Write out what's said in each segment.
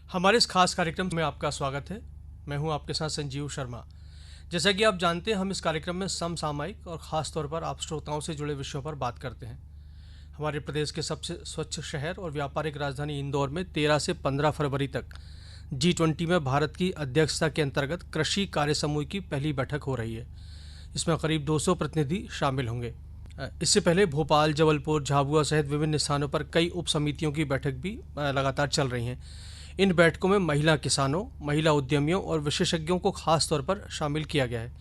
हमारे इस खास कार्यक्रम में आपका स्वागत है। मैं हूं आपके साथ संजीव शर्मा। जैसा कि आप जानते हैं, हम इस कार्यक्रम में समसामयिक और ख़ास तौर पर आप श्रोताओं से जुड़े विषयों पर बात करते हैं। हमारे प्रदेश के सबसे स्वच्छ शहर और व्यापारिक राजधानी इंदौर में 13 से 15 फरवरी तक G20 में भारत की अध्यक्षता के अंतर्गत कृषि कार्य समूह की पहली बैठक हो रही है। इसमें करीब 200 प्रतिनिधि शामिल होंगे। इससे पहले भोपाल, जबलपुर, झाबुआ सहित विभिन्न स्थानों पर कई उप समितियों की बैठक भी लगातार चल रही हैं। इन बैठकों में महिला किसानों, महिला उद्यमियों और विशेषज्ञों को खास तौर पर शामिल किया गया है।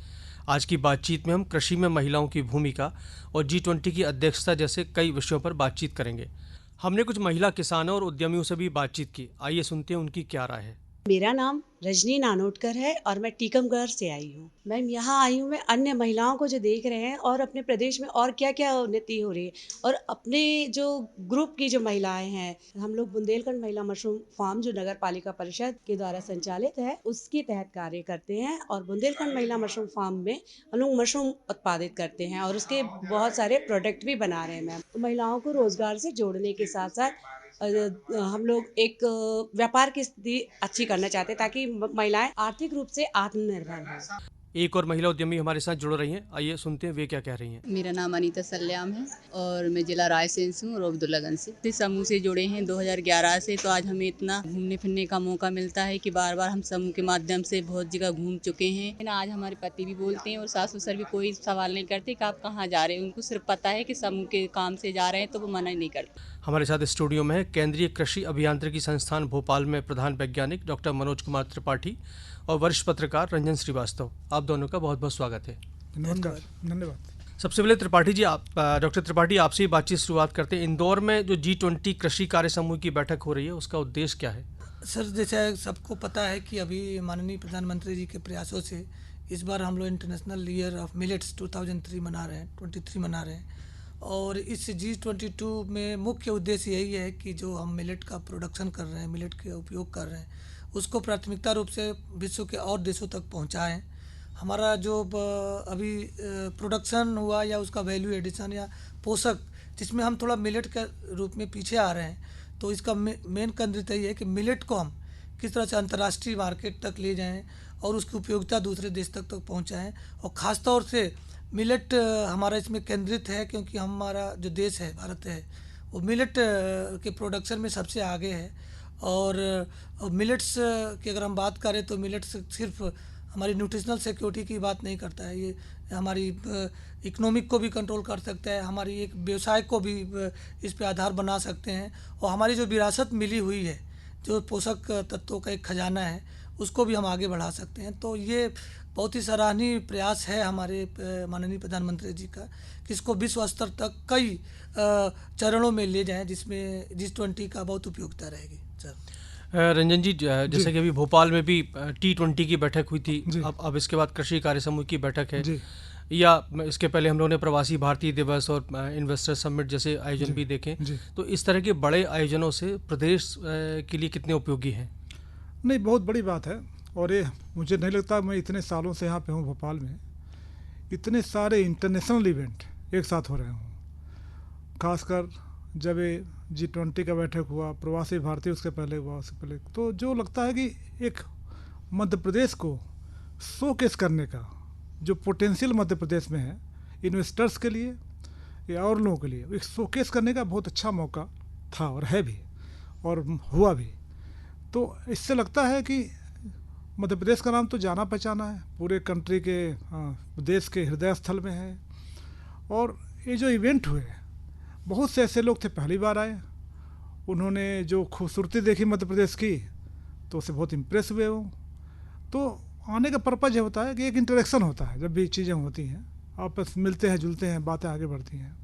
आज की बातचीत में हम कृषि में महिलाओं की भूमिका और G20 की अध्यक्षता जैसे कई विषयों पर बातचीत करेंगे। हमने कुछ महिला किसानों और उद्यमियों से भी बातचीत की। आइए सुनते हैं उनकी क्या राय है। मेरा नाम रजनी नानोटकर है और मैं टीकमगढ़ से आई हूँ। मैं यहाँ आई हूँ, मैं अन्य महिलाओं को जो देख रहे हैं और अपने प्रदेश में और क्या क्या उन्नति हो रही है और अपने जो ग्रुप की जो महिलाएं हैं, हम लोग बुंदेलखंड महिला मशरूम फार्म जो नगर पालिका परिषद के द्वारा संचालित है उसके तहत कार्य करते हैं। और बुंदेलखंड महिला मशरूम फार्म में हम लोग मशरूम उत्पादित करते हैं और उसके बहुत सारे प्रोडक्ट भी बना रहे हैं मैम। तो महिलाओं को रोजगार से जोड़ने के साथ साथ हम लोग एक व्यापार की स्थिति अच्छी करना चाहते हैं ताकि महिलाएं आर्थिक रूप से आत्मनिर्भर हों। एक और महिला उद्यमी हमारे साथ जुड़ रही हैं। आइए सुनते हैं वे क्या कह रही हैं। मेरा नाम अनीता सल्याम है और मैं जिला रायसेन से हूँ और अब्दुल्लागंज से। इस समूह से जुड़े हैं 2011 से, तो आज हमें इतना घूमने फिरने का मौका मिलता है कि बार बार हम समूह के माध्यम से बहुत जगह घूम चुके हैं। लेकिन आज हमारे पति भी बोलते हैं और सास ससुर भी कोई सवाल नहीं करते कि आप कहाँ जा रहे हैं। उनको सिर्फ पता है कि समूह के काम से जा रहे हैं, तो वो मना नहीं करते। हमारे साथ स्टूडियो में है केंद्रीय कृषि अभियांत्रिकी संस्थान भोपाल में प्रधान वैज्ञानिक डॉक्टर मनोज कुमार त्रिपाठी और वरिष्ठ पत्रकार रंजन श्रीवास्तव। आप दोनों का बहुत बहुत स्वागत है। नमस्कार, धन्यवाद। सबसे पहले त्रिपाठी जी, डॉक्टर त्रिपाठी, आपसे ही बातचीत शुरुआत करते हैं। इंदौर में जो G20 कृषि कार्य समूह की बैठक हो रही है, उसका उद्देश्य क्या है? सर, जैसे सबको पता है कि अभी माननीय प्रधानमंत्री जी के प्रयासों से इस बार हम लोग इंटरनेशनल ईयर ऑफ मिलेट्स 2003 मना रहे हैं, 23 मना रहे हैं। और इस G22 में मुख्य उद्देश्य यही है कि जो हम मिलेट का प्रोडक्शन कर रहे हैं, मिलेट के उपयोग कर रहे हैं, उसको प्राथमिकता रूप से विश्व के और देशों तक पहुँचाएँ। हमारा जो अभी प्रोडक्शन हुआ या उसका वैल्यू एडिशन या पोषक, जिसमें हम थोड़ा मिलेट के रूप में पीछे आ रहे हैं, तो इसका मेन केंद्रित यही है कि मिलेट को हम किस तरह से अंतर्राष्ट्रीय मार्केट तक ले जाएं और उसकी उपयोगिता दूसरे देश तक पहुंचाएं। और ख़ास तौर से मिलेट हमारा इसमें केंद्रित है क्योंकि हमारा जो देश है, भारत है, वो मिलेट के प्रोडक्शन में सबसे आगे है। और मिलेट्स की अगर हम बात करें तो मिलेट्स सिर्फ हमारी न्यूट्रिशनल सिक्योरिटी की बात नहीं करता है, ये हमारी इकोनॉमिक को भी कंट्रोल कर सकता है, हमारी एक व्यवसाय को भी इस पे आधार बना सकते हैं। और हमारी जो विरासत मिली हुई है, जो पोषक तत्वों का एक खजाना है, उसको भी हम आगे बढ़ा सकते हैं। तो ये बहुत ही सराहनीय प्रयास है हमारे माननीय प्रधानमंत्री जी का कि इसको विश्व स्तर तक कई चरणों में ले जाएं, जिसमें G20 का बहुत उपयोगिता रहेगी। सर रंजन जी, जैसे कि अभी भोपाल में भी T20 की बैठक हुई थी, अब इसके बाद कृषि कार्य समूह की बैठक है, या इसके पहले हम लोगों ने प्रवासी भारतीय दिवस और इन्वेस्टर समिट जैसे आयोजन भी देखे। तो इस तरह के बड़े आयोजनों से प्रदेश के लिए कितने उपयोगी हैं? नहीं, बहुत बड़ी बात है। और ये मुझे नहीं लगता, मैं इतने सालों से यहाँ पे हूँ भोपाल में, इतने सारे इंटरनेशनल इवेंट एक साथ हो रहे हों। खासकर जब ये G20 का बैठक हुआ, प्रवासी भारतीय उसके पहले हुआ, उससे पहले, तो जो लगता है कि एक मध्य प्रदेश को शोकेस करने का जो पोटेंशियल मध्य प्रदेश में है, इन्वेस्टर्स के लिए या और लोगों के लिए, एक शोकेस करने का बहुत अच्छा मौका था और है भी और हुआ भी। तो इससे लगता है कि मध्य प्रदेश का नाम तो जाना पहचाना है, पूरे कंट्री के देश के हृदय स्थल में है। और ये जो इवेंट हुए, बहुत से ऐसे लोग थे पहली बार आए, उन्होंने जो खूबसूरती देखी मध्य प्रदेश की, तो उससे बहुत इम्प्रेस हुए वो। तो आने का पर्पज़ ये होता है कि एक इंटरेक्शन होता है, जब भी चीज़ें होती हैं आपस मिलते हैं, जुलते हैं, बातें आगे बढ़ती हैं।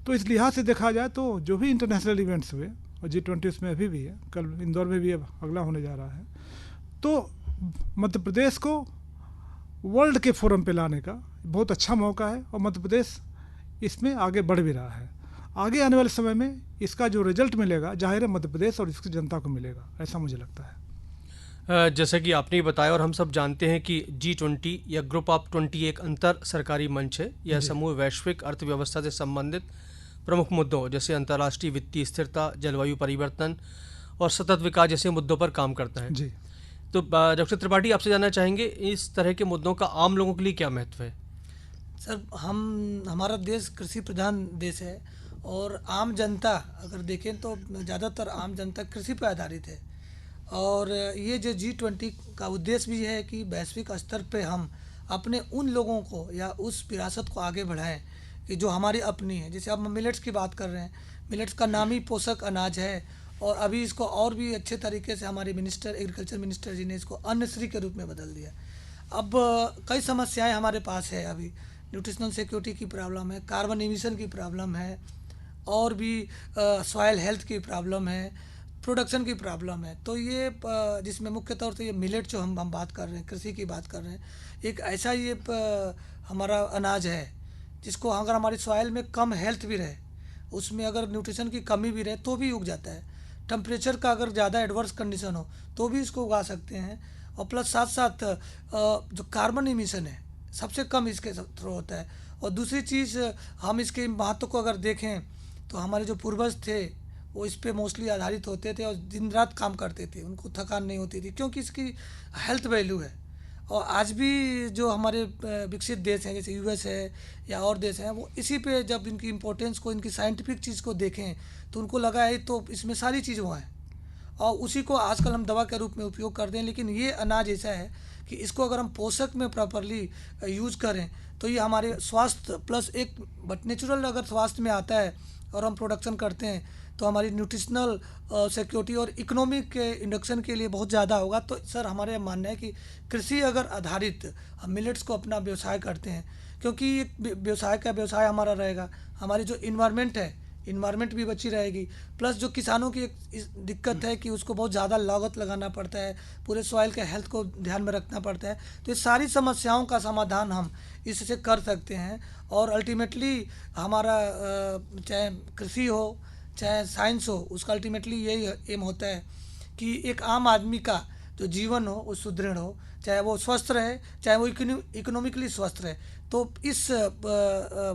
तो इस लिहाज से देखा जाए तो जो भी इंटरनेशनल इवेंट्स हुए, और G20 उसमें अभी भी है, कल इंदौर में भी अब अगला होने जा रहा है, तो मध्य प्रदेश को वर्ल्ड के फोरम पे लाने का बहुत अच्छा मौका है और मध्य प्रदेश इसमें आगे बढ़ भी रहा है। आगे आने वाले समय में इसका जो रिजल्ट मिलेगा, जाहिर है मध्य प्रदेश और इसकी जनता को मिलेगा, ऐसा मुझे लगता है। जैसा कि आपने बताया और हम सब जानते हैं कि G20 या ग्रुप ऑफ 20 एक अंतर सरकारी मंच है। यह समूह वैश्विक अर्थव्यवस्था से संबंधित प्रमुख मुद्दों जैसे अंतर्राष्ट्रीय वित्तीय स्थिरता, जलवायु परिवर्तन और सतत विकास जैसे मुद्दों पर काम करता है। जी। तो डॉक्टर त्रिपाठी, आपसे जानना चाहेंगे इस तरह के मुद्दों का आम लोगों के लिए क्या महत्व है? सर, हमारा देश कृषि प्रधान देश है और आम जनता अगर देखें तो ज़्यादातर आम जनता कृषि पर आधारित है। और ये जो G20 का उद्देश्य भी है कि वैश्विक स्तर पे हम अपने उन लोगों को या उस विरासत को आगे बढ़ाएं कि जो हमारी अपनी है। जैसे अब हम मिलेट्स की बात कर रहे हैं, मिलेट्स का नामी पोषक अनाज है और अभी इसको और भी अच्छे तरीके से हमारे एग्रीकल्चर मिनिस्टर जी ने इसको अन्नश्री के रूप में बदल दिया। अब कई समस्याएं हमारे पास है, अभी न्यूट्रिशनल सिक्योरिटी की प्रॉब्लम है, कार्बन एमिशन की प्रॉब्लम है, और भी सॉयल हेल्थ की प्रॉब्लम है, प्रोडक्शन की प्रॉब्लम है। तो ये जिसमें मुख्य तौर से ये मिलेट जो हम बात कर रहे हैं, कृषि की बात कर रहे हैं, एक ऐसा ये हमारा अनाज है जिसको अगर हमारी सॉयल में कम हेल्थ भी रहे, उसमें अगर न्यूट्रिशन की कमी भी रहे तो भी उग जाता है। टेम्परेचर का अगर ज़्यादा एडवर्स कंडीशन हो तो भी इसको उगा सकते हैं। और प्लस साथ साथ जो कार्बन एमिशन है सबसे कम इसके थ्रू होता है। और दूसरी चीज़, हम इसके महत्व को अगर देखें तो हमारे जो पूर्वज थे वो इस पे मोस्टली आधारित होते थे और दिन रात काम करते थे, उनको थकान नहीं होती थी क्योंकि इसकी हेल्थ वैल्यू है। और आज भी जो हमारे विकसित देश हैं जैसे यूएस है या और देश हैं, वो इसी पे जब इनकी इम्पोर्टेंस को, इनकी साइंटिफिक चीज़ को देखें तो उनको लगा है तो इसमें सारी चीज़ वो हैं और उसी को आजकल हम दवा के रूप में उपयोग करते हैं। लेकिन ये अनाज ऐसा है कि इसको अगर हम पोषक में प्रॉपरली यूज़ करें तो ये हमारे स्वास्थ्य प्लस एक बट नेचुरल अगर स्वास्थ्य में आता है और हम प्रोडक्शन करते हैं तो हमारी न्यूट्रिशनल सिक्योरिटी और इकोनॉमिक के इंडक्शन के लिए बहुत ज़्यादा होगा। तो सर, हमारे मानना है कि कृषि अगर आधारित हम मिलेट्स को अपना व्यवसाय करते हैं, क्योंकि एक व्यवसाय हमारा रहेगा, हमारी जो इन्वायरमेंट भी बची रहेगी। प्लस जो किसानों की एक दिक्कत है कि उसको बहुत ज़्यादा लागत लगाना पड़ता है, पूरे सॉइल के हेल्थ को ध्यान में रखना पड़ता है। तो ये सारी समस्याओं का समाधान हम इससे कर सकते हैं। और अल्टीमेटली हमारा चाहे कृषि हो चाहे साइंस हो, उसका अल्टीमेटली यही एम होता है कि एक आम आदमी का जो जीवन हो वो सुदृढ़ हो, चाहे वो स्वस्थ रहे, चाहे वो इकोनॉमिकली स्वस्थ रहे। तो इस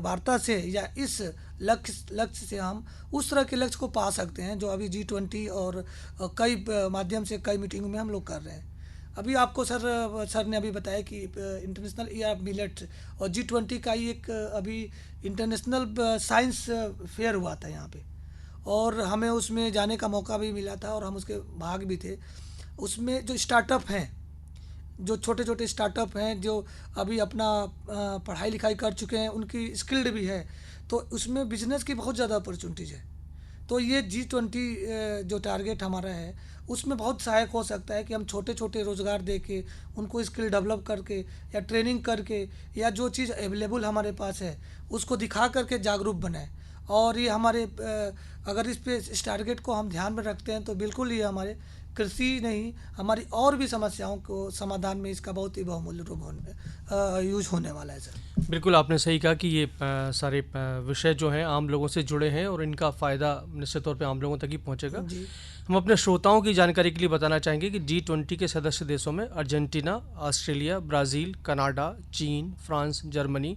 वार्ता से या इस लक्ष्य से हम उस तरह के लक्ष्य को पा सकते हैं जो अभी G20 और कई माध्यम से कई मीटिंगों में हम लोग कर रहे हैं। अभी आपको सर ने अभी बताया कि इंटरनेशनल ईयर ऑफ मिलेट और G20 का ही एक अभी इंटरनेशनल साइंस फेयर हुआ था यहाँ पे, और हमें उसमें जाने का मौका भी मिला था और हम उसके भाग भी थे। उसमें जो स्टार्टअप हैं, जो छोटे छोटे स्टार्टअप हैं जो अभी अपना पढ़ाई लिखाई कर चुके हैं, उनकी स्किल्ड भी है, तो उसमें बिजनेस की बहुत ज़्यादा अपॉर्चुनिटीज़ है। तो ये G20 जो टारगेट हमारा है उसमें बहुत सहायक हो सकता है कि हम छोटे छोटे रोज़गार दे के उनको स्किल डेवलप करके या ट्रेनिंग करके या जो चीज़ अवेलेबल हमारे पास है उसको दिखा करके जागरूक बनाएं। और ये हमारे अगर इस टारगेट को हम ध्यान में रखते हैं तो बिल्कुल ये हमारे कृषि नहीं, हमारी और भी समस्याओं को समाधान में इसका बहुत ही बहुमूल्य रूप यूज होने वाला है सर। बिल्कुल, आपने सही कहा कि ये सारे विषय जो हैं आम लोगों से जुड़े हैं और इनका फ़ायदा निश्चित तौर पे आम लोगों तक ही पहुंचेगा। हम अपने श्रोताओं की जानकारी के लिए बताना चाहेंगे कि G20 के सदस्य देशों में अर्जेंटीना, ऑस्ट्रेलिया, ब्राज़ील, कनाडा, चीन, France, Germany,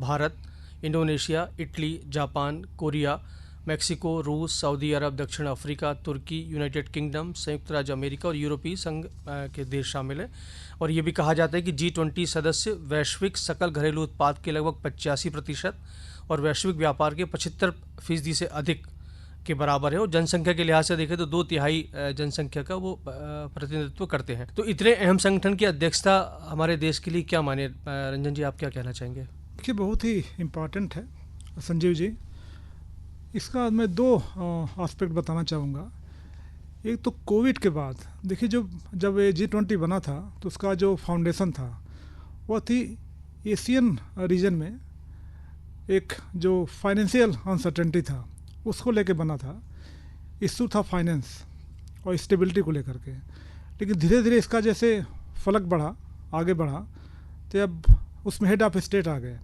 Bharat, Indonesia, Italy, Japan, Korea, Mexico, रूस, सऊदी अरब, दक्षिण अफ्रीका, तुर्की, यूनाइटेड किंगडम, संयुक्त राज्य अमेरिका और यूरोपीय संघ के देश शामिल हैं। और ये भी कहा जाता है कि G20 सदस्य वैश्विक सकल घरेलू उत्पाद के लगभग 85% और वैश्विक व्यापार के 75% से अधिक के बराबर है। और जनसंख्या के लिहाज से देखें तो 2/3 जनसंख्या का वो प्रतिनिधित्व करते हैं। तो इतने अहम संगठन की अध्यक्षता हमारे देश के लिए क्या माने? रंजन जी, आप क्या कहना चाहेंगे? देखिए, बहुत ही इम्पॉर्टेंट है संजीव जी। इसका मैं 2 एस्पेक्ट बताना चाहूँगा। एक तो कोविड के बाद देखिए, जब ये G20 बना था तो उसका जो फाउंडेशन था वो थी एशियन रीजन में एक जो फाइनेंशियल अनसर्टेनिटी था उसको लेके बना था। इशू था फाइनेंस और स्टेबिलिटी को लेकर के। लेकिन धीरे धीरे इसका जैसे फलक बढ़ा, आगे बढ़ा, तो अब उसमें हेड ऑफ स्टेट आ गए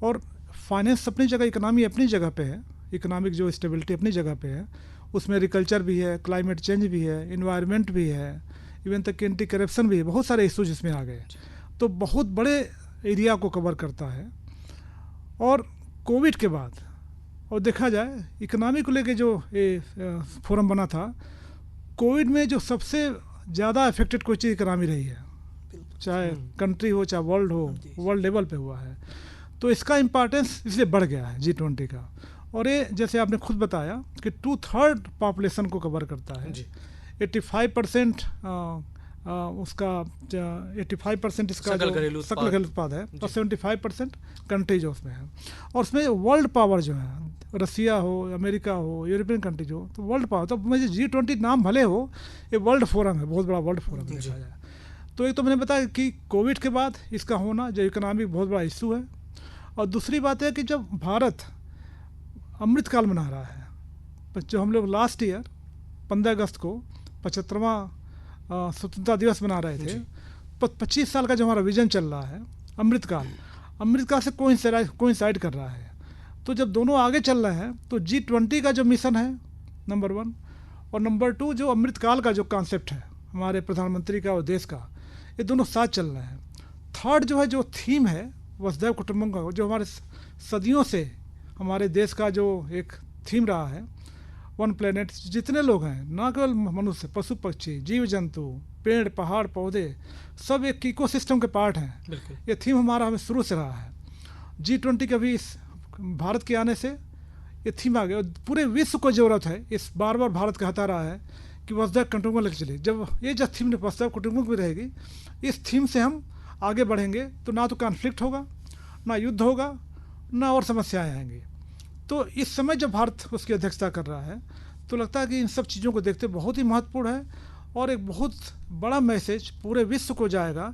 और फाइनेंस अपनी जगह, इकोनॉमी अपनी जगह पे है, इकोनॉमिक जो स्टेबिलिटी अपनी जगह पे है, उसमें एग्रीकल्चर भी है, क्लाइमेट चेंज भी है, इन्वायरमेंट भी है, इवन तक एंटी करप्शन भी है, बहुत सारे इशूज इसमें आ गए। तो बहुत बड़े एरिया को कवर करता है। और कोविड के बाद और देखा जाए इकोनॉमी को लेके जो फोरम बना था कोविड में जो सबसे ज़्यादा अफेक्टेड कोई चीज़ इकनॉमी रही है, चाहे कंट्री हो चाहे वर्ल्ड हो, वर्ल्ड लेवल पे हुआ है। तो इसका इम्पोर्टेंस इसलिए बढ़ गया है G20 का। और ये जैसे आपने खुद बताया कि 2/3 पॉपुलेशन को कवर करता है। 85% उसका 85% इसका सकल घरेलू सकल घरेलू उत्पाद है और 75% कंट्रीज उसमें है। और उसमें वर्ल्ड पावर जो है, रसिया हो, अमेरिका हो, यूरोपियन कंट्रीज हो, तो वर्ल्ड पावर, तो मुझे G20 नाम भले हो, ये वर्ल्ड फोरम है, बहुत बड़ा वर्ल्ड फोरम देखा जाए। तो एक तो मैंने बताया कि कोविड के बाद इसका होना जो इकोनॉमिक बहुत बड़ा इशू है। और दूसरी बात है कि जब भारत अमृतकाल मना रहा है, जो हम लोग लास्ट ईयर 15 अगस्त को 75वां स्वतंत्रता दिवस मना रहे थे, 25 साल का जो हमारा विजन चल रहा है अमृतकाल से कोइंसाइड कर रहा है। तो जब दोनों आगे चल रहे हैं तो G20 का जो मिशन है नंबर 1, और नंबर 2 जो अमृतकाल का जो कॉन्सेप्ट है हमारे प्रधानमंत्री का और देश का, ये दोनों साथ चल रहे हैं। थर्ड जो है, जो थीम है वसुधैव कुटुंबकम का, जो हमारे सदियों से हमारे देश का जो एक थीम रहा है, वन प्लेनेट, जितने लोग हैं, ना केवल मनुष्य, पशु पक्षी, जीव जंतु, पेड़ पहाड़ पौधे, सब एक इकोसिस्टम के पार्ट हैं। ये थीम हमारा हमें शुरू से रहा है। G20 के भी इस भारत के आने से ये थीम आ गया और पूरे विश्व को ज़रूरत है। इस बार बार भारत कहता रहा है कि वसुधैव कुटुंबकम लेकर चलिए। जब ये जो थीम वसुधैव कुटुंबकम भी रहेगी, इस थीम से हम आगे बढ़ेंगे तो ना तो कॉन्फ्लिक्ट होगा, ना युद्ध होगा, ना और समस्याएं आएंगी। तो इस समय जब भारत उसकी अध्यक्षता कर रहा है तो लगता है कि इन सब चीज़ों को देखते बहुत ही महत्वपूर्ण है और एक बहुत बड़ा मैसेज पूरे विश्व को जाएगा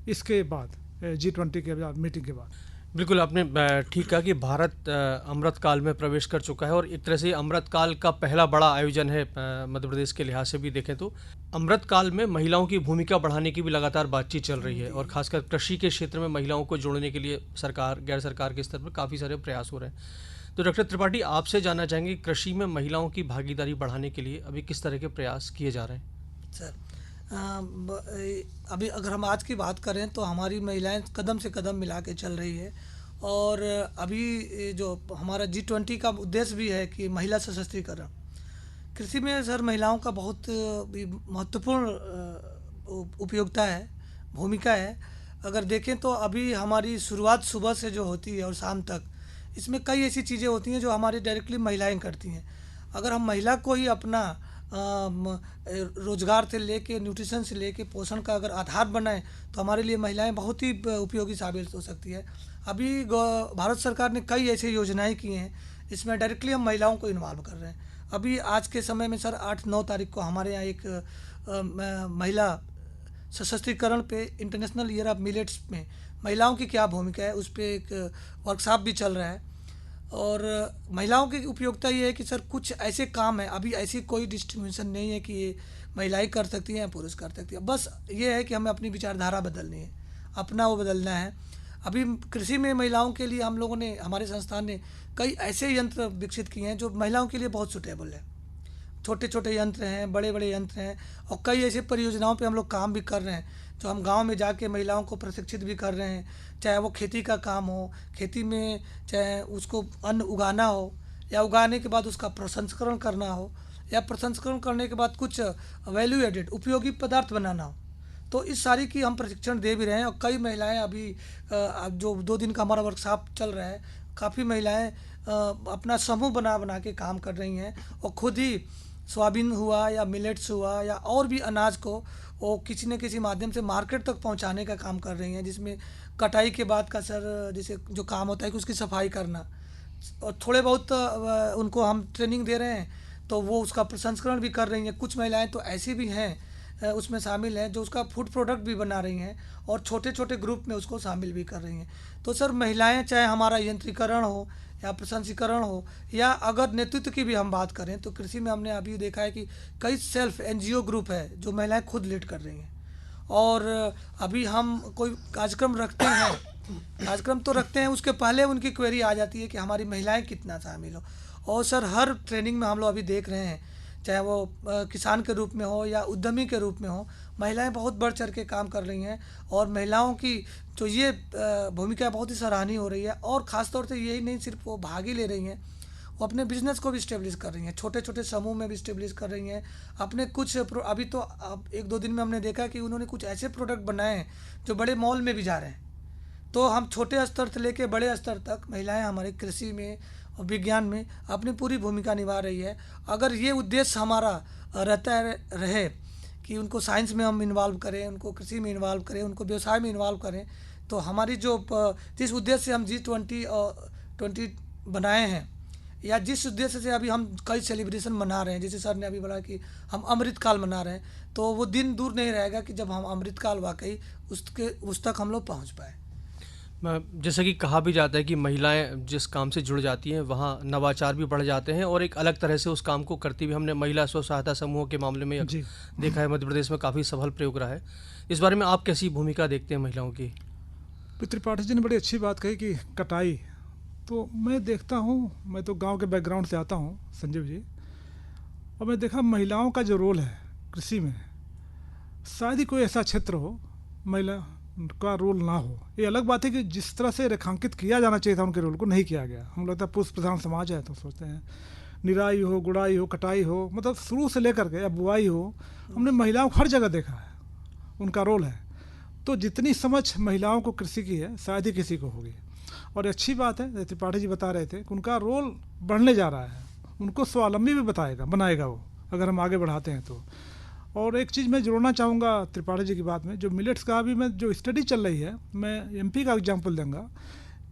इसके बाद, G20 के बाद, मीटिंग के बाद। बिल्कुल, आपने ठीक कहा कि भारत अमृतकाल में प्रवेश कर चुका है और एक तरह से अमृतकाल का पहला बड़ा आयोजन है मध्य प्रदेश के लिहाज से भी देखें तो। अमृतकाल में महिलाओं की भूमिका बढ़ाने की भी लगातार बातचीत चल रही है और खासकर कृषि के क्षेत्र में महिलाओं को जोड़ने के लिए सरकार, गैर सरकार के स्तर पर काफ़ी सारे प्रयास हो रहे हैं। तो डॉक्टर त्रिपाठी, आपसे जानना चाहेंगे कृषि में महिलाओं की भागीदारी बढ़ाने के लिए अभी किस तरह के प्रयास किए जा रहे हैं? सर, अभी अगर हम आज की बात करें तो हमारी महिलाएं कदम से कदम मिला के चल रही है। और अभी जो हमारा G20 का उद्देश्य भी है कि महिला सशक्तिकरण। कृषि में सर महिलाओं का बहुत महत्वपूर्ण उपयोगिता है, भूमिका है। अगर देखें तो अभी हमारी शुरुआत सुबह से जो होती है और शाम तक, इसमें कई ऐसी चीज़ें होती हैं जो हमारी डायरेक्टली महिलाएं करती हैं। अगर हम महिला को ही अपना रोजगार से लेके, न्यूट्रिशन से लेके, पोषण का अगर आधार बनाएं तो हमारे लिए महिलाएं बहुत ही उपयोगी साबित हो सकती है। अभी भारत सरकार ने कई ऐसी योजनाएं की हैं, इसमें डायरेक्टली हम महिलाओं को इन्वॉल्व कर रहे हैं। अभी आज के समय में सर 8-9 तारीख को हमारे यहाँ एक महिला सशक्तिकरण पे इंटरनेशनल ईयर ऑफ मिलेट्स में महिलाओं की क्या भूमिका है उस पर एक वर्कशॉप भी चल रहा है। और महिलाओं की उपयोगिता ये है कि सर कुछ ऐसे काम है, अभी ऐसी कोई डिस्ट्रीब्यूशन नहीं है कि ये महिलाएं कर सकती हैं या पुरुष कर सकती है। बस ये है कि हमें अपनी विचारधारा बदलनी है, अपना वो बदलना है। अभी कृषि में महिलाओं के लिए हम लोगों ने, हमारे संस्थान ने कई ऐसे यंत्र विकसित किए हैं जो महिलाओं के लिए बहुत सूटेबल है। छोटे छोटे यंत्र हैं, बड़े बड़े यंत्र हैं, और कई ऐसे परियोजनाओं पे हम लोग काम भी कर रहे हैं जो हम गांव में जाके महिलाओं को प्रशिक्षित भी कर रहे हैं। चाहे वो खेती का काम हो, खेती में चाहे उसको अन्न उगाना हो, या उगाने के बाद उसका प्रसंस्करण करना हो, या प्रसंस्करण करने के बाद कुछ वैल्यू एडेड उपयोगी पदार्थ बनाना हो, तो इस सारी की हम प्रशिक्षण दे भी रहे हैं। और कई महिलाएं अभी जो 2 दिन का हमारा वर्कशॉप चल रहा है, काफ़ी महिलाएं अपना समूह बना के काम कर रही हैं और खुद ही सोयाबीन हुआ या मिलेट्स हुआ या और भी अनाज को वो किसी न किसी माध्यम से मार्केट तक पहुंचाने का काम कर रही हैं, जिसमें कटाई के बाद का सर जैसे जो काम होता है कि उसकी सफाई करना, और थोड़े बहुत उनको हम ट्रेनिंग दे रहे हैं तो वो उसका प्रसंस्करण भी कर रही हैं। कुछ महिलाएं तो ऐसी भी हैं उसमें शामिल हैं जो उसका फूड प्रोडक्ट भी बना रही हैं और छोटे छोटे ग्रुप में उसको शामिल भी कर रही हैं। तो सर महिलाएं, चाहे हमारा यंत्रीकरण हो या प्रसंस्करण हो, या अगर नेतृत्व की भी हम बात करें तो कृषि में हमने अभी देखा है कि कई सेल्फ NGO ग्रुप है जो महिलाएं खुद लीड कर रही हैं। और अभी हम कोई कार्यक्रम रखते हैं, कार्यक्रम तो रखते हैं, उसके पहले उनकी क्वेरी आ जाती है कि हमारी महिलाएं कितना शामिल हो। और सर हर ट्रेनिंग में हम लोग अभी देख रहे हैं, चाहे वो किसान के रूप में हो या उद्यमी के रूप में हो, महिलाएं बहुत बढ़ चढ़ के काम कर रही हैं। और महिलाओं की जो ये भूमिका बहुत ही सराहनीय हो रही है। और ख़ास तौर से यही नहीं, सिर्फ वो भाग ही ले रही हैं, वो अपने बिजनेस को भी स्टेब्लिश कर रही हैं, छोटे छोटे समूह में भी स्टेब्लिश कर रही हैं अपने कुछ अभी तो अब 1-2 दिन में हमने देखा कि उन्होंने कुछ ऐसे प्रोडक्ट बनाए हैं जो बड़े मॉल में भी जा रहे हैं। तो हम छोटे स्तर से लेके बड़े स्तर तक महिलाएं हमारे कृषि में और विज्ञान में अपनी पूरी भूमिका निभा रही है। अगर ये उद्देश्य हमारा रहता रहे कि उनको साइंस में हम इन्वॉल्व करें, उनको कृषि में इन्वॉल्व करें, उनको व्यवसाय में इन्वॉल्व करें, तो हमारी जो जिस उद्देश्य से हम G20 बनाए हैं या जिस उद्देश्य से अभी हम कई सेलिब्रेशन मना रहे हैं, जैसे सर ने अभी बोला कि हम अमृतकाल मना रहे हैं, तो वो दिन दूर नहीं रहेगा कि जब हम अमृतकाल वाकई उस तक हम लोग पहुँच पाए। जैसा कि कहा भी जाता है कि महिलाएं जिस काम से जुड़ जाती हैं वहाँ नवाचार भी बढ़ जाते हैं और एक अलग तरह से उस काम को करती भी। हमने महिला स्व सहायता समूहों के मामले में देखा है, मध्य प्रदेश में काफ़ी सफल प्रयोग रहा है। इस बारे में आप कैसी भूमिका देखते हैं महिलाओं की? त्रिपाठी जी ने बड़ी अच्छी बात कही कि कटाई, तो मैं देखता हूँ, मैं तो गांव के बैकग्राउंड से आता हूँ संजीव जी, और मैं देखा महिलाओं का जो रोल है कृषि में, शायद ही कोई ऐसा क्षेत्र हो महिला का रोल ना हो। ये अलग बात है कि जिस तरह से रेखांकित किया जाना चाहिए था उनके रोल को नहीं किया गया। हम लगता है पुरुष प्रधान समाज है तो सोचते हैं निराई हो, गुड़ाई हो, कटाई हो, मतलब शुरू से लेकर के या बुआई हो, हमने महिलाओं को हर जगह देखा है, उनका रोल है। तो जितनी समझ महिलाओं को कृषि की है शायद ही किसी को होगी। और अच्छी बात है, त्रिपाठी जी बता रहे थे कि उनका रोल बढ़ने जा रहा है, उनको स्वावलंबी भी बनाएगा वो, अगर हम आगे बढ़ाते हैं तो। और एक चीज़ मैं जोड़ना चाहूँगा त्रिपाठी जी की बात में, जो मिलेट्स का अभी मैं जो स्टडी चल रही है, मैं एमपी का एग्जांपल दूंगा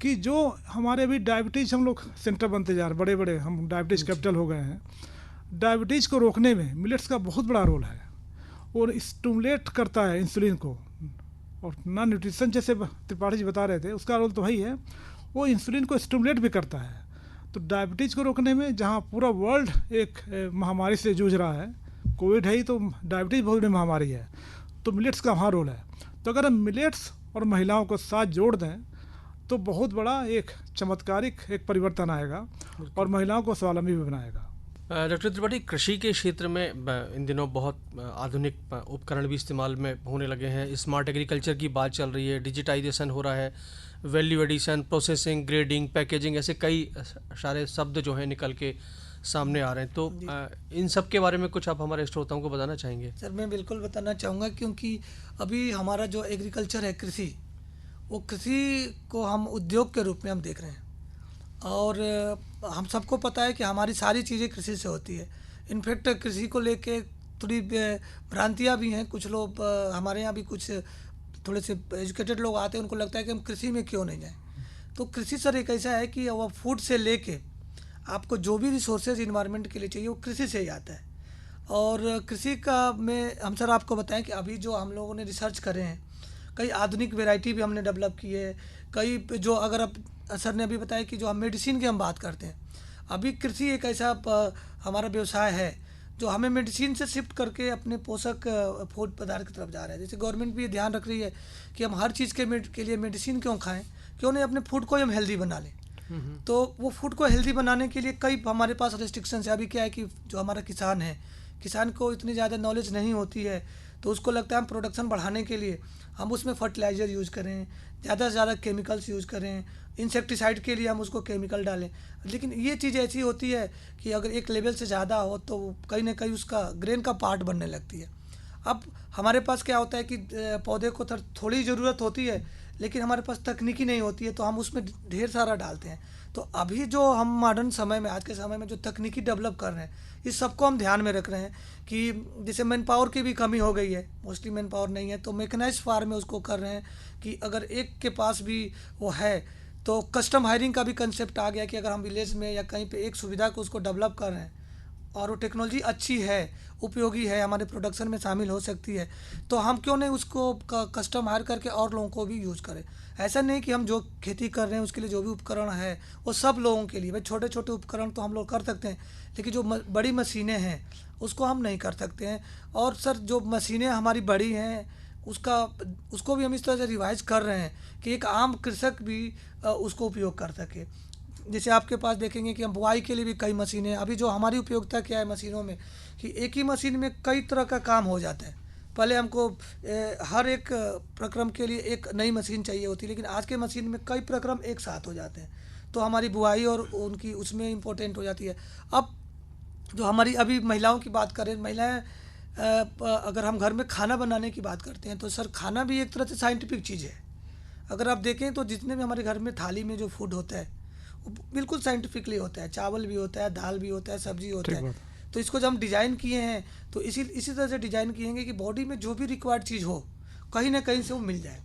कि जो हमारे अभी डायबिटीज़ हम लोग सेंटर बनते जा रहे हैं, बड़े बड़े हम डायबिटीज़ कैपिटल हो गए हैं, डायबिटीज़ को रोकने में मिलेट्स का बहुत बड़ा रोल है और स्टिमुलेट करता है इंसुलिन को। और ना न्यूट्रिशन जैसे त्रिपाठी जी बता रहे थे उसका रोल तो वही है, वो इंसुलिन को स्टिमुलेट भी करता है। तो डायबिटीज़ को रोकने में जहाँ पूरा वर्ल्ड एक महामारी से जूझ रहा है, कोविड है ही तो डायबिटीज़ बहुत बड़ी महामारी है, तो मिलेट्स का वहाँ रोल है। तो अगर हम मिलेट्स और महिलाओं को साथ जोड़ दें तो बहुत बड़ा एक चमत्कारिक एक परिवर्तन आएगा और महिलाओं को स्वावलंबी भी बनाएगा। डॉक्टर त्रिपाठी, कृषि के क्षेत्र में इन दिनों बहुत आधुनिक उपकरण भी इस्तेमाल में होने लगे हैं। स्मार्ट एग्रीकल्चर की बात चल रही है, डिजिटाइजेशन हो रहा है, value addition, processing, grading, packaging, ऐसे कई सारे शब्द जो हैं निकल के सामने आ रहे हैं। तो इन सब के बारे में कुछ आप हमारे श्रोताओं को बताना चाहेंगे? सर मैं बिल्कुल बताना चाहूँगा, क्योंकि अभी हमारा जो एग्रीकल्चर है, कृषि, वो कृषि को हम उद्योग के रूप में हम देख रहे हैं और हम सबको पता है कि हमारी सारी चीज़ें कृषि से होती है। इनफैक्ट कृषि को लेके थोड़ी भ्रांतियाँ भी हैं। कुछ लोग हमारे यहाँ भी कुछ थोड़े से एजुकेटेड लोग आते हैं, उनको लगता है कि हम कृषि में क्यों नहीं जाएं। तो कृषि सर एक ऐसा है कि वो फूड से लेके आपको जो भी रिसोर्सेज इन्वायरमेंट के लिए चाहिए वो कृषि से ही आता है। और कृषि का में हम सर आपको बताएं कि अभी जो हम लोगों ने रिसर्च करे हैं, कई आधुनिक वैरायटी भी हमने डेवलप की है। कई जो अगर आप सर ने अभी बताया कि जो हम मेडिसिन की हम बात करते हैं, अभी कृषि एक ऐसा हमारा व्यवसाय है जो हमें मेडिसिन से शिफ्ट करके अपने पोषक फूड पदार्थ की तरफ जा रहा है। जैसे गवर्नमेंट भी ये ध्यान रख रही है कि हम हर चीज़ के लिए मेडिसिन क्यों खाएं, क्यों नहीं अपने फूड को हम हेल्दी बना लें। तो वो फूड को हेल्दी बनाने के लिए कई हमारे पास रेस्ट्रिक्शंस है। अभी क्या है कि जो हमारा किसान है, किसान को इतनी ज़्यादा नॉलेज नहीं होती है, तो उसको लगता है हम प्रोडक्शन बढ़ाने के लिए हम उसमें फर्टिलाइज़र यूज़ करें, ज़्यादा से ज़्यादा केमिकल्स यूज़ करें, इंसेक्टिसाइड के लिए हम उसको केमिकल डालें। लेकिन ये चीज़ ऐसी होती है कि अगर एक लेवल से ज़्यादा हो तो कहीं ना कहीं उसका ग्रेन का पार्ट बनने लगती है। अब हमारे पास क्या होता है कि पौधे को थोड़ी ज़रूरत होती है, लेकिन हमारे पास तकनीकी नहीं होती है, तो हम उसमें ढेर सारा डालते हैं। तो अभी जो हम मॉडर्न समय में, आज के समय में जो तकनीकी डेवलप कर रहे हैं, इस सबको हम ध्यान में रख रहे हैं कि जैसे मैन पावर की भी कमी हो गई है, मोस्टली मैन पावर नहीं है, तो मैकेनाइज्ड फार्म में उसको कर रहे हैं कि अगर एक के पास भी वो है तो कस्टम हायरिंग का भी कंसेप्ट आ गया कि अगर हम विलेज में या कहीं पे एक सुविधा को उसको डेवलप कर रहे हैं और वो टेक्नोलॉजी अच्छी है, उपयोगी है, हमारे प्रोडक्शन में शामिल हो सकती है, तो हम क्यों नहीं उसको कस्टम हायर करके और लोगों को भी यूज़ करें। ऐसा नहीं कि हम जो खेती कर रहे हैं उसके लिए जो भी उपकरण है वो सब लोगों के लिए। भाई छोटे छोटे उपकरण तो हम लोग कर सकते हैं, लेकिन जो बड़ी मशीनें हैं उसको हम नहीं कर सकते हैं। और सर जो मशीनें हमारी बड़ी हैं उसको भी हम इस तरह से रिवाइज कर रहे हैं कि एक आम कृषक भी उसको उपयोग कर सके। जैसे आपके पास देखेंगे कि हम बुआई के लिए भी कई मशीनें, अभी जो हमारी उपयोगिता क्या है मशीनों में कि एक ही मशीन में कई तरह का काम हो जाता है। पहले हमको हर एक प्रक्रम के लिए एक नई मशीन चाहिए होती, लेकिन आज के मशीन में कई प्रक्रम एक साथ हो जाते हैं। तो हमारी बुआई और उनकी उसमें इम्पोर्टेंट हो जाती है। अब जो हमारी अभी महिलाओं की बात करें, महिलाएं अगर हम घर में खाना बनाने की बात करते हैं तो सर खाना भी एक तरह से साइंटिफिक चीज़ है। अगर आप देखें तो जितने भी हमारे घर में थाली में जो फूड होता है वो बिल्कुल साइंटिफिकली होता है। चावल भी होता है, दाल भी होता है, सब्जी होता ठीक है। बात। तो इसको जब हम डिज़ाइन किए हैं तो इसी तरह से डिज़ाइन किए हैं कि बॉडी में जो भी रिक्वायर्ड चीज़ हो कहीं ना कहीं से वो मिल जाए।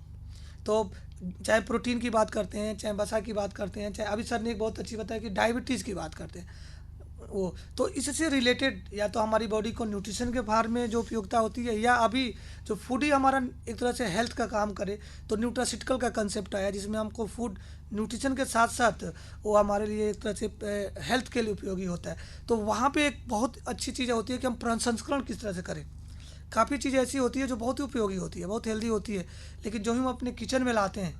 तो चाहे प्रोटीन की बात करते हैं, चाहे वसा की बात करते हैं, चाहे अभी सर ने एक बहुत अच्छी बताया कि डायबिटीज़ की बात करते हैं वो, तो इससे रिलेटेड या तो हमारी बॉडी को न्यूट्रिशन के बारे में जो उपयोगिता होती है, या अभी जो फूड ही हमारा एक तरह से हेल्थ का काम करे तो न्यूट्रासिटिकल का कंसेप्ट आया, जिसमें हमको फूड न्यूट्रिशन के साथ साथ वो हमारे लिए एक तरह से हेल्थ के लिए उपयोगी होता है। तो वहाँ पे एक बहुत अच्छी चीज़ होती है कि हम प्रसंस्करण किस तरह से करें। काफ़ी चीज़ ऐसी होती है जो बहुत ही उपयोगी होती है, बहुत हेल्दी होती है, लेकिन जो हम अपने किचन में लाते हैं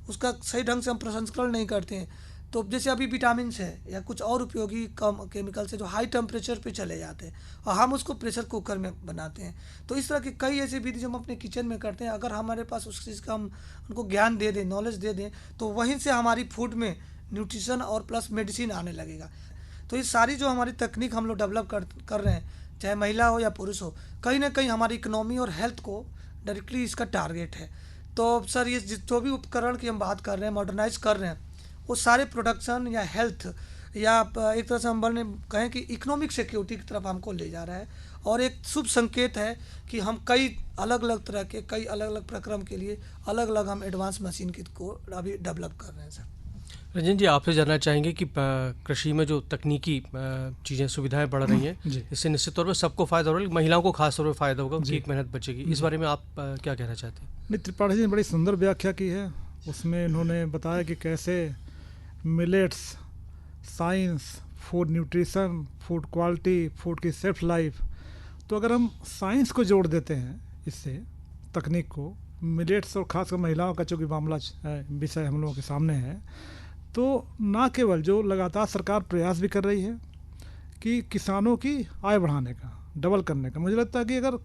उसका सही ढंग से हम प्रसंस्करण नहीं करते हैं। तो जैसे अभी विटामिन है या कुछ और उपयोगी कम केमिकल्स है जो हाई टेम्परेचर पे चले जाते हैं और हम उसको प्रेशर कुकर में बनाते हैं। तो इस तरह की कई ऐसी विधि जो हम अपने किचन में करते हैं, अगर हमारे पास उस चीज़ का हम उनको ज्ञान दे दें, नॉलेज दे दें, तो वहीं से हमारी फूड में न्यूट्रिशन और प्लस मेडिसिन आने लगेगा। तो ये सारी जो हमारी तकनीक हम लोग डेवलप कर रहे हैं, चाहे महिला हो या पुरुष हो, कहीं ना कहीं हमारी इकोनॉमी और हेल्थ को डायरेक्टली इसका टारगेट है। तो सर ये जो भी उपकरण की हम बात कर रहे हैं, मॉडर्नाइज कर रहे हैं, वो सारे प्रोडक्शन या हेल्थ या एक तरह से हम बने कहें कि इकोनॉमिक सिक्योरिटी की तरफ हमको ले जा रहा है। और एक शुभ संकेत है कि हम कई अलग अलग तरह के कई अलग अलग प्रक्रम के लिए अलग अलग हम एडवांस मशीन को अभी डेवलप कर रहे हैं सर। रंजन जी, आपसे जानना चाहेंगे कि कृषि में जो तकनीकी चीज़ें सुविधाएं बढ़ रही हैं, जी। इससे निश्चित तौर पर सबको फ़ायदा हो रहा है, महिलाओं को खास तौर पर फ़ायदा होगा, उनकी जी। एक मेहनत बचेगी। इस बारे में आप क्या कहना चाहते हैं? नहीं, त्रिपाठी जी ने बड़ी सुंदर व्याख्या की है। उसमें उन्होंने बताया कि कैसे millets, science, food nutrition, food quality, food की सेल्फ लाइफ, तो अगर हम साइंस को जोड़ देते हैं इससे तकनीक को, मिलेट्स और ख़ासकर महिलाओं का चूँकि मामला विषय हम लोगों के सामने है, तो ना केवल जो लगातार सरकार प्रयास भी कर रही है कि किसानों की आय बढ़ाने का, डबल करने का, मुझे लगता है कि अगर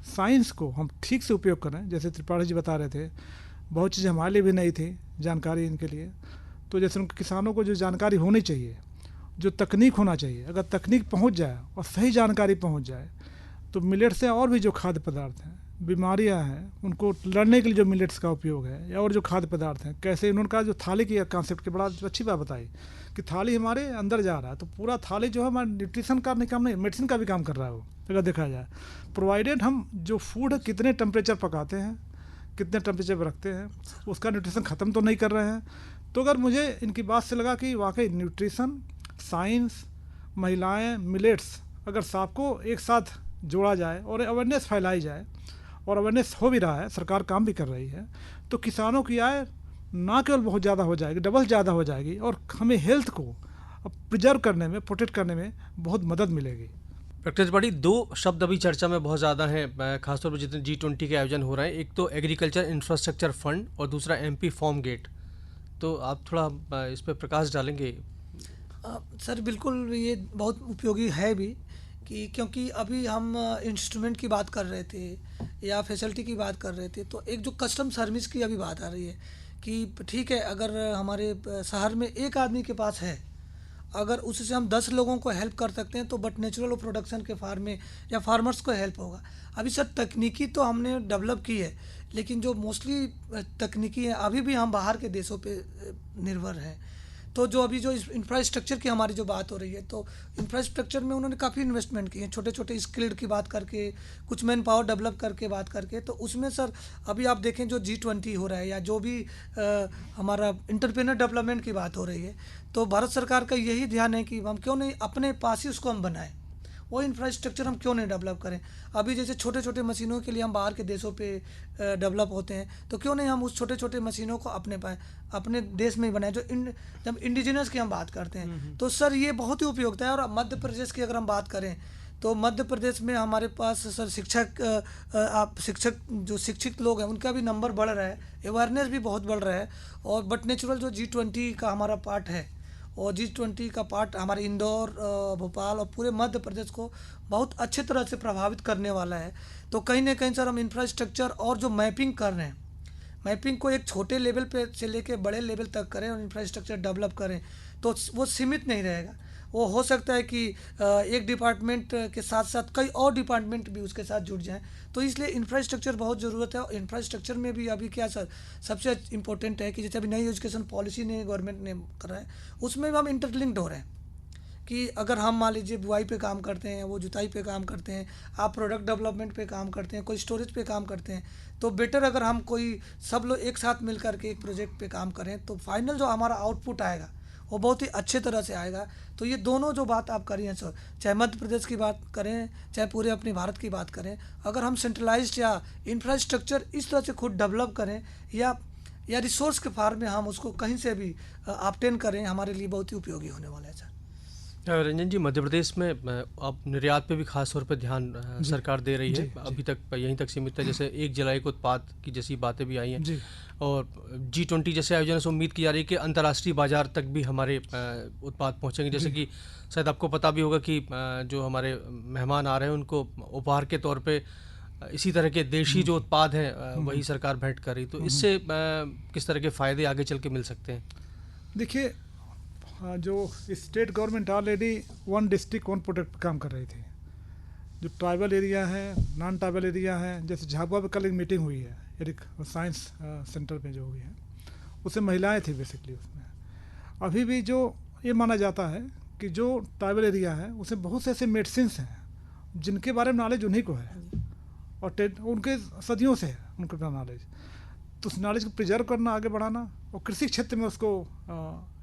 साइंस को हम ठीक से उपयोग करें, जैसे त्रिपाठी जी बता रहे थे, बहुत चीज़ें हमारे लिए भी नहीं थी जानकारी इनके लिए, तो जैसे उनके किसानों को जो जानकारी होनी चाहिए, जो तकनीक होना चाहिए, अगर तकनीक पहुंच जाए और सही जानकारी पहुंच जाए तो मिलेट से और भी जो खाद्य पदार्थ हैं, बीमारियां हैं, उनको लड़ने के लिए जो मिलेट्स का उपयोग है, या और जो खाद्य पदार्थ हैं, कैसे उन्होंने जो थाली की कॉन्सेप्ट की बड़ा अच्छी बात बताई कि थाली हमारे अंदर जा रहा है, तो पूरा थाली जो है हमारे न्यूट्रिशन का काम नहीं, मेडिसिन का भी काम कर रहा है वो, अगर देखा जाए, प्रोवाइडेड हम जो फूड है कितने टेम्परेचर पकाते हैं, कितने टेम्परेचर पर रखते हैं, उसका न्यूट्रिशन ख़त्म तो नहीं कर रहे हैं। तो अगर मुझे इनकी बात से लगा कि वाकई न्यूट्रिशन, साइंस, महिलाएं, मिलेट्स अगर सबको एक साथ जोड़ा जाए और अवेयरनेस फैलाई जाए, और अवेयरनेस हो भी रहा है, सरकार काम भी कर रही है, तो किसानों की आय ना केवल बहुत ज़्यादा हो जाएगी, डबल ज़्यादा हो जाएगी, और हमें हेल्थ को प्रिजर्व करने में, प्रोटेक्ट करने में बहुत मदद मिलेगी। डॉक्टर त्रिपाठी, दो शब्द अभी चर्चा में बहुत ज़्यादा हैं, खासतौर पर जितने G20 के आयोजन हो रहे हैं, एक तो एग्रीकल्चर इंफ्रास्ट्रक्चर फंड और दूसरा MP फार्म गेट, तो आप थोड़ा इस पर प्रकाश डालेंगे? सर बिल्कुल, ये बहुत उपयोगी है भी, कि क्योंकि अभी हम इंस्ट्रूमेंट की बात कर रहे थे या फैसिलिटी की बात कर रहे थे, तो एक जो कस्टम सर्विस की अभी बात आ रही है कि ठीक है, अगर हमारे शहर में एक आदमी के पास है, अगर उससे हम 10 लोगों को हेल्प कर सकते हैं तो बट नेचुरल प्रोडक्शन के फार्म में या फार्मर्स को हेल्प होगा। अभी सर तकनीकी तो हमने डेवलप की है, लेकिन जो मोस्टली तकनीकी है अभी भी हम बाहर के देशों पे निर्भर हैं। तो जो अभी जो इंफ्रास्ट्रक्चर की हमारी जो बात हो रही है, तो इंफ्रास्ट्रक्चर में उन्होंने काफ़ी इन्वेस्टमेंट की है, छोटे छोटे स्किल्ड की बात करके, कुछ मैन पावर डेवलप करके बात करके। तो उसमें सर अभी आप देखें जो G20 हो रहा है या जो भी हमारा इंटरप्रेन्योर डेवलपमेंट की बात हो रही है, तो भारत सरकार का यही ध्यान है कि हम क्यों नहीं अपने पास ही उसको हम बनाएं, वो इंफ्रास्ट्रक्चर हम क्यों नहीं डेवलप करें। अभी जैसे छोटे छोटे मशीनों के लिए हम बाहर के देशों पे डेवलप होते हैं, तो क्यों नहीं हम उस छोटे छोटे मशीनों को अपने देश में ही बनाएं। जब इंडिजिनस की हम बात करते हैं, तो सर ये बहुत ही उपयोगिता है। और मध्य प्रदेश की अगर हम बात करें, तो मध्य प्रदेश में हमारे पास सर शिक्षक जो शिक्षित लोग हैं उनका भी नंबर बढ़ रहा है, अवेयरनेस भी बहुत बढ़ रहा है। और बट नेचुरल जो G20 का हमारा पार्ट है, और G20 का पार्ट हमारे इंदौर, भोपाल और पूरे मध्य प्रदेश को बहुत अच्छे तरह से प्रभावित करने वाला है। तो कहीं ना कहीं सर हम इंफ्रास्ट्रक्चर और जो मैपिंग कर रहे हैं, मैपिंग को एक छोटे लेवल पे से लेके बड़े लेवल तक करें और इंफ्रास्ट्रक्चर डेवलप करें, तो वो सीमित नहीं रहेगा। वो हो सकता है कि एक डिपार्टमेंट के साथ साथ कई और डिपार्टमेंट भी उसके साथ जुड़ जाएं। तो इसलिए इंफ्रास्ट्रक्चर बहुत ज़रूरत है। और इंफ्रास्ट्रक्चर में भी अभी क्या सर सबसे इम्पोर्टेंट है कि जैसे अभी नई एजुकेशन पॉलिसी ने गवर्नमेंट ने करा है, उसमें भी हम इंटरलिंक्ड हो रहे हैं कि अगर हम मान लीजिए बुआई पे काम करते हैं, वो जुताई पे काम करते हैं, आप प्रोडक्ट डेवलपमेंट पे काम करते हैं, कोई स्टोरेज पे काम करते हैं, तो बेटर अगर हम कोई सब लोग एक साथ मिल करके एक प्रोजेक्ट पे काम करें तो फाइनल जो हमारा आउटपुट आएगा वो बहुत ही अच्छे तरह से आएगा। तो ये दोनों जो बात आप करी हैं सर, चाहे मध्य प्रदेश की बात करें चाहे पूरे अपने भारत की बात करें, अगर हम सेंट्रलाइज्ड या इंफ्रास्ट्रक्चर इस तरह से खुद डेवलप करें या रिसोर्स के फॉर्म में हम उसको कहीं से भी ऑब्टेन करें, हमारे लिए बहुत ही उपयोगी होने वाला है सर। रंजन जी, मध्य प्रदेश में अब निर्यात पे भी खास तौर पे ध्यान सरकार दे रही है। अभी तक यहीं तक सीमित है, जैसे एक जुलाई को उत्पाद की जैसी बातें भी आई हैं जी। और G20 जैसे आयोजन से उम्मीद की जा रही है कि अंतर्राष्ट्रीय बाजार तक भी हमारे उत्पाद पहुंचेंगे। जैसे कि शायद आपको पता भी होगा कि जो हमारे मेहमान आ रहे हैं उनको उपहार के तौर पे इसी तरह के देशी जो उत्पाद हैं वही सरकार भेंट कर रही। तो इससे किस तरह के फ़ायदे आगे चल के मिल सकते हैं? देखिए, जो state government already one district one product पर काम कर रही थी। जो ट्राइबल एरिया है, नॉन ट्राइबल एरिया है, जैसे झाबुआ में कल एक मीटिंग हुई है एक साइंस सेंटर में जो हुई है, उससे महिलाएं थी बेसिकली उसमें। अभी भी जो ये माना जाता है कि जो ट्राइबल एरिया है उसमें बहुत से ऐसे मेडिसिन्स हैं जिनके बारे में नॉलेज उन्हीं को है और उनके सदियों से है उनके पास नॉलेज। तो उस नॉलेज को प्रिजर्व करना, आगे बढ़ाना और कृषि क्षेत्र में उसको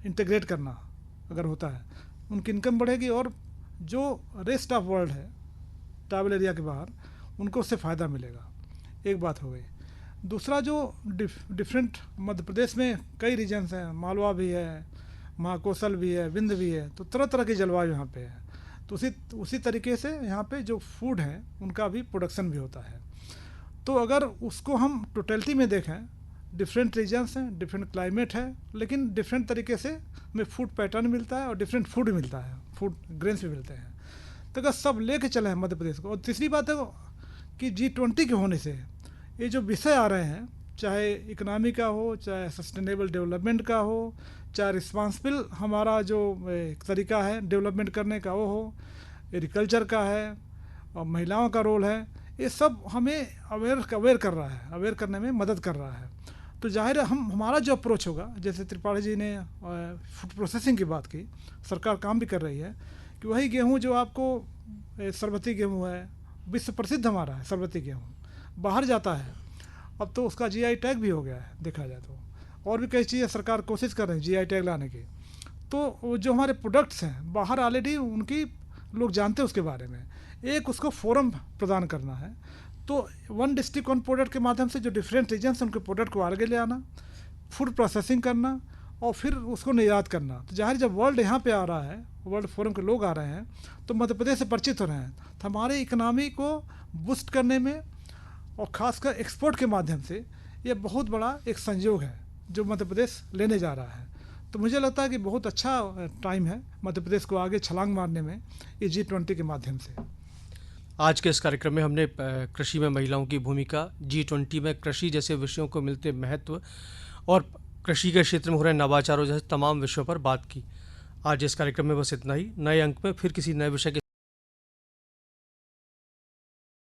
इंटीग्रेट करना अगर होता है, उनकी इनकम बढ़ेगी और जो रेस्ट ऑफ वर्ल्ड है ट्राइबल एरिया के बाहर, उनको उससे फ़ायदा मिलेगा। एक बात हो गई। दूसरा, जो डिफरेंट मध्य प्रदेश में कई रीजन्स हैं, मालवा भी है, महाकोशल भी है, विंध्य भी है, तो तरह तरह की जलवायु यहाँ पे है। तो उसी तरीके से यहाँ पे जो फूड है उनका भी प्रोडक्शन भी होता है। तो अगर उसको हम टोटलिटी में देखें, डिफरेंट रीजन्स हैं, डिफरेंट क्लाइमेट है, लेकिन डिफरेंट तरीके से हमें फूड पैटर्न मिलता है और डिफरेंट फूड मिलता है, फूड ग्रेन्स भी मिलते हैं। तो अगर सब लेके चले हैं मध्य प्रदेश को। और तीसरी बात है कि G20 के होने से ये जो विषय आ रहे हैं, चाहे इकोनॉमी का हो, चाहे सस्टेनेबल डेवलपमेंट का हो, चाहे रिस्पॉन्सिबल हमारा जो तरीका है डेवलपमेंट करने का वो हो, एग्रीकल्चर का है और महिलाओं का रोल है, ये सब हमें अवेयर कर रहा है, अवेयर करने में मदद कर रहा है। तो जाहिर है हमारा जो अप्रोच होगा, जैसे त्रिपाठी जी ने फूड प्रोसेसिंग की बात की, सरकार काम भी कर रही है कि वही गेहूँ जो आपको सरबती गेहूँ है, विश्व प्रसिद्ध हमारा है सरबती गेहूँ, बाहर जाता है। अब तो उसका GI टैग भी हो गया है देखा जाए तो, और भी कई चीज़ें सरकार कोशिश कर रही है GI टैग लाने की। तो जो हमारे प्रोडक्ट्स हैं बाहर ऑलरेडी उनकी लोग जानते हैं उसके बारे में, एक उसको फोरम प्रदान करना है। तो वन डिस्ट्रिक्ट वन प्रोडक्ट के माध्यम से जो डिफरेंट रीजन्स हैं उनके प्रोडक्ट को आगे ले आना, फूड प्रोसेसिंग करना और फिर उसको निर्यात करना। तो जाहिर जब वर्ल्ड यहाँ पे आ रहा है, वर्ल्ड फोरम के लोग आ रहे हैं, तो मध्य प्रदेश से परिचित हो रहे हैं, तो हमारे इकनॉमी को बूस्ट करने में और ख़ासकर एक्सपोर्ट के माध्यम से ये बहुत बड़ा एक संयोग है जो मध्य प्रदेश लेने जा रहा है। तो मुझे लगता है कि बहुत अच्छा टाइम है मध्य प्रदेश को आगे छलांग मारने में ये G20 के माध्यम से। आज के इस कार्यक्रम में हमने कृषि में महिलाओं की भूमिका, G20 में कृषि जैसे विषयों को मिलते महत्व और कृषि के क्षेत्र में हो रहे नवाचारों जैसे तमाम विषयों पर बात की। आज इस कार्यक्रम में बस इतना ही। नए अंक में फिर किसी नए विषय के